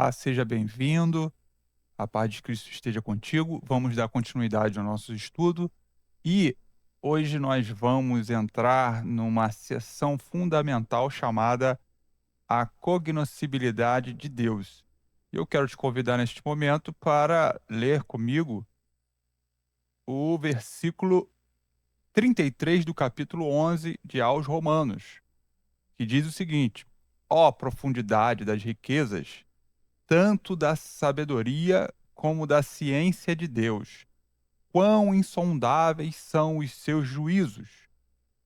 Olá, seja bem-vindo. A paz de Cristo esteja contigo. Vamos dar continuidade ao nosso estudo e hoje nós vamos entrar numa seção fundamental chamada a cognoscibilidade de Deus. Eu quero te convidar neste momento para ler comigo o versículo 33 do capítulo 11 de aos Romanos, que diz o seguinte: ó profundidade das riquezas, tanto da sabedoria como da ciência de Deus. Quão insondáveis são os seus juízos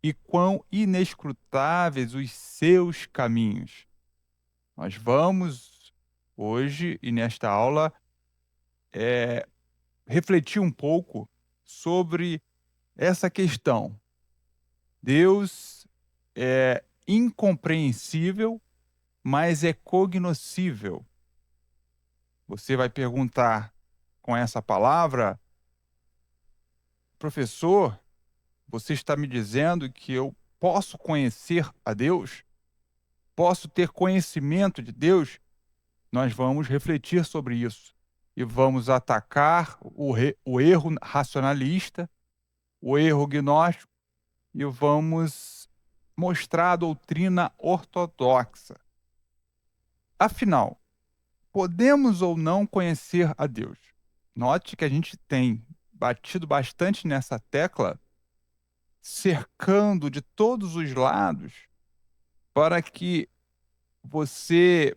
e quão inescrutáveis os seus caminhos. Nós vamos hoje e nesta aula refletir um pouco sobre essa questão. Deus é incompreensível, mas é cognoscível. Você vai perguntar com essa palavra: professor, você está me dizendo que eu posso conhecer a Deus? Posso ter conhecimento de Deus? Nós vamos refletir sobre isso e vamos atacar o erro racionalista, o erro gnóstico e vamos mostrar a doutrina ortodoxa. Afinal, podemos ou não conhecer a Deus? Note que a gente tem batido bastante nessa tecla, cercando de todos os lados para que você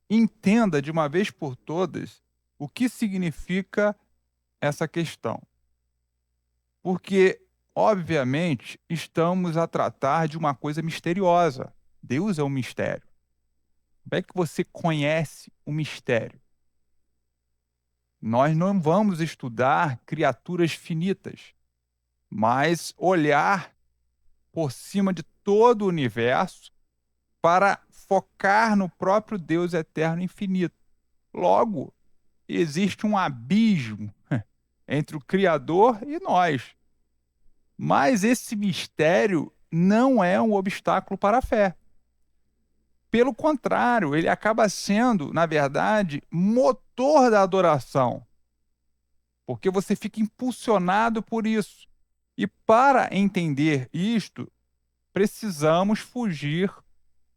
entenda de uma vez por todas o que significa essa questão. Porque, obviamente, estamos a tratar de uma coisa misteriosa. Deus é um mistério. Como é que você conhece o mistério? Nós não vamos estudar criaturas finitas, mas olhar por cima de todo o universo para focar no próprio Deus eterno e infinito. Logo, existe um abismo entre o Criador e nós. Mas esse mistério não é um obstáculo para a fé. Pelo contrário, ele acaba sendo, na verdade, motor da adoração, porque você fica impulsionado por isso. E para entender isto, precisamos fugir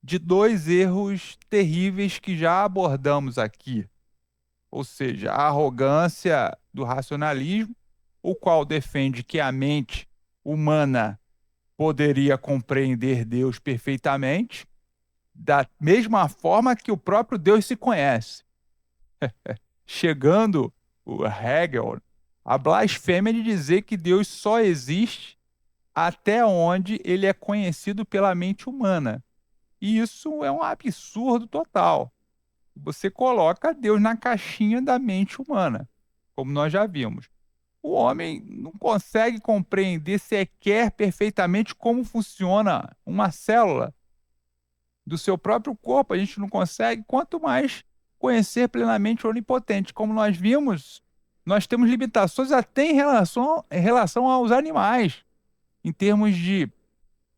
de dois erros terríveis que já abordamos aqui. Ou seja, a arrogância do racionalismo, o qual defende que a mente humana poderia compreender Deus perfeitamente, da mesma forma que o próprio Deus se conhece. Chegando o Hegel à blasfêmia de dizer que Deus só existe até onde ele é conhecido pela mente humana. E isso é um absurdo total. Você coloca Deus na caixinha da mente humana, como nós já vimos. O homem não consegue compreender sequer perfeitamente como funciona uma célula do seu próprio corpo. A gente não consegue, quanto mais conhecer plenamente o onipotente. Como nós vimos, nós temos limitações até em relação aos animais, em termos de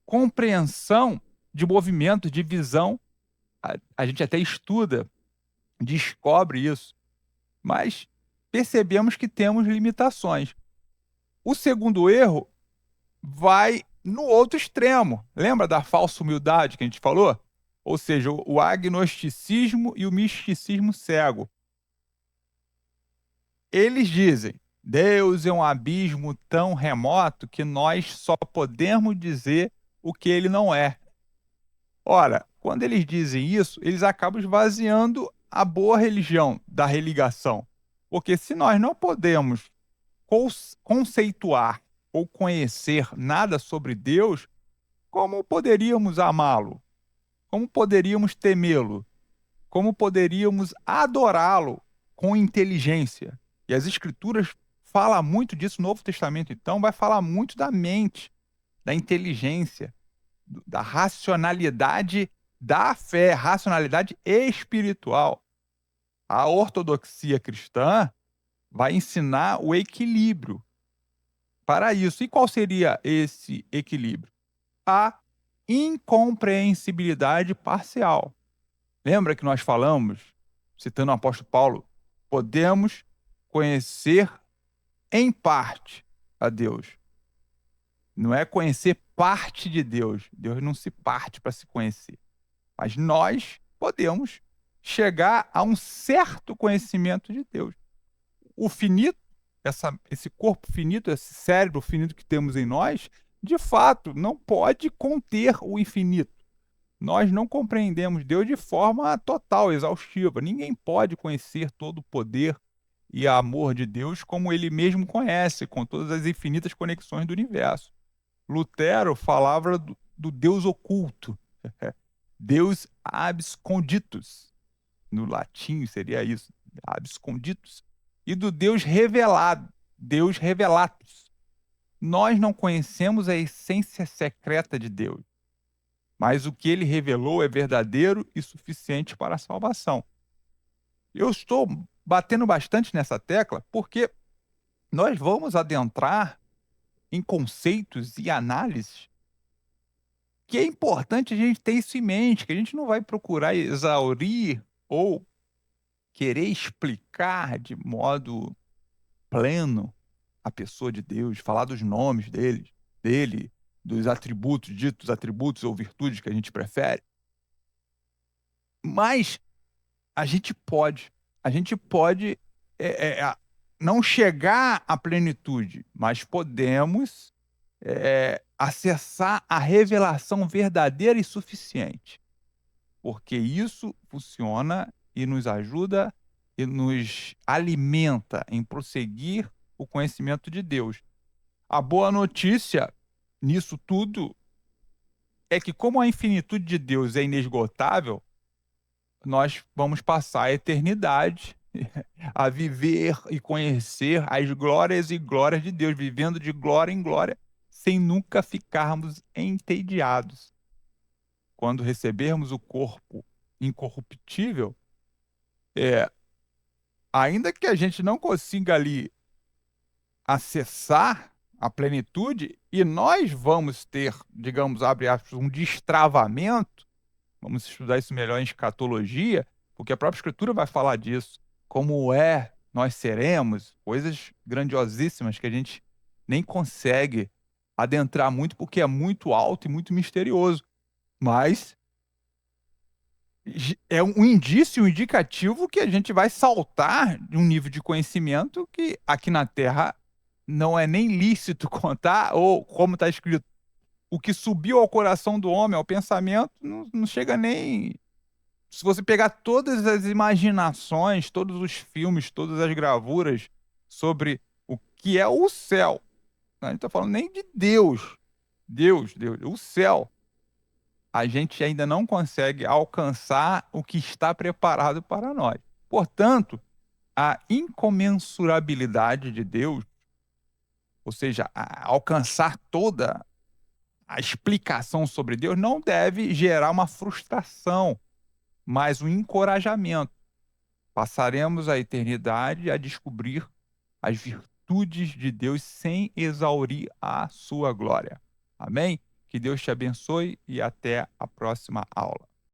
compreensão de movimento, de visão. A gente até estuda, descobre isso, mas percebemos que temos limitações. O segundo erro vai no outro extremo. Lembra da falsa humildade que a gente falou? Ou seja, o agnosticismo e o misticismo cego. Eles dizem: Deus é um abismo tão remoto que nós só podemos dizer o que ele não é. Ora, quando eles dizem isso, eles acabam esvaziando a boa religião da religação. Porque se nós não podemos conceituar ou conhecer nada sobre Deus, como poderíamos amá-lo? Como poderíamos temê-lo? Como poderíamos adorá-lo com inteligência? E as Escrituras falam muito disso. O Novo Testamento, então, vai falar muito da mente, da inteligência, da racionalidade da fé, racionalidade espiritual. A ortodoxia cristã vai ensinar o equilíbrio para isso. E qual seria esse equilíbrio? A incompreensibilidade parcial. Lembra que nós falamos citando o apóstolo Paulo, podemos conhecer em parte a Deus. Não é conhecer parte de Deus. Deus não se parte para se conhecer. Mas nós podemos chegar a um certo conhecimento de Deus. O finito, esse corpo finito, esse cérebro finito que temos em nós, de fato, não pode conter o infinito. Nós não compreendemos Deus de forma total, exaustiva. Ninguém pode conhecer todo o poder e amor de Deus como ele mesmo conhece, com todas as infinitas conexões do universo. Lutero falava do Deus oculto, Deus absconditus. No latim seria isso, absconditus. E do Deus revelado, Deus revelatus. Nós não conhecemos a essência secreta de Deus, mas o que ele revelou é verdadeiro e suficiente para a salvação. Eu estou batendo bastante nessa tecla porque nós vamos adentrar em conceitos e análises que é importante a gente ter isso em mente, que a gente não vai procurar exaurir ou querer explicar de modo pleno a pessoa de Deus, falar dos nomes dele, dos atributos, ditos atributos ou virtudes que a gente prefere. Mas a gente pode não chegar à plenitude, mas podemos acessar a revelação verdadeira e suficiente, porque isso funciona e nos ajuda e nos alimenta em prosseguir o conhecimento de Deus. A boa notícia nisso tudo é que, como a infinitude de Deus é inesgotável, nós vamos passar a eternidade a viver e conhecer as glórias e glórias de Deus, vivendo de glória em glória, sem nunca ficarmos entediados. Quando recebermos o corpo incorruptível, ainda que a gente não consiga ali acessar a plenitude, e nós vamos ter, digamos, abre aspas, um destravamento. Vamos estudar isso melhor em escatologia, porque a própria Escritura vai falar disso. Como nós seremos, coisas grandiosíssimas que a gente nem consegue adentrar muito, porque é muito alto e muito misterioso. Mas é um indício, um indicativo que a gente vai saltar de um nível de conhecimento que aqui na Terra não é nem lícito contar, ou como está escrito, o que subiu ao coração do homem, ao pensamento, não chega nem. Se você pegar todas as imaginações, todos os filmes, todas as gravuras sobre o que é o céu, a gente está falando nem de Deus, Deus, o céu, a gente ainda não consegue alcançar o que está preparado para nós. Portanto, a incomensurabilidade de Deus, ou seja, alcançar toda a explicação sobre Deus, não deve gerar uma frustração, mas um encorajamento. Passaremos a eternidade a descobrir as virtudes de Deus sem exaurir a sua glória. Amém? Que Deus te abençoe e até a próxima aula.